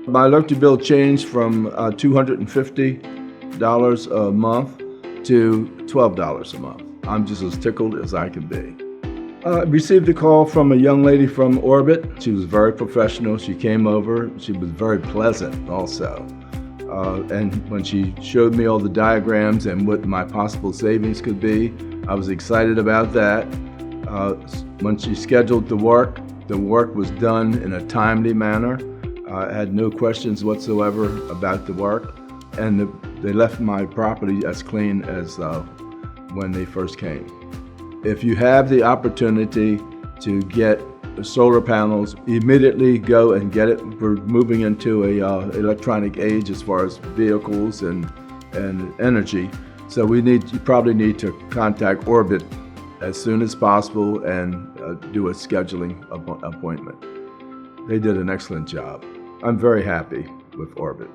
My electric bill changed from $250 a month to $12 a month. I'm just as tickled as I can be. I received a call from a young lady from Orbit. She was very professional. She came over. She was very pleasant also. And when she showed me all the diagrams and what my possible savings could be, I was excited about that. When she scheduled the work was done in a timely manner. I had no questions whatsoever about the work, and they left my property as clean as when they first came. If you have the opportunity to get solar panels, immediately go and get it. We're moving into a electronic age as far as vehicles and energy. So you probably need to contact Orbit as soon as possible and do a scheduling appointment. They did an excellent job. I'm very happy with Orbit.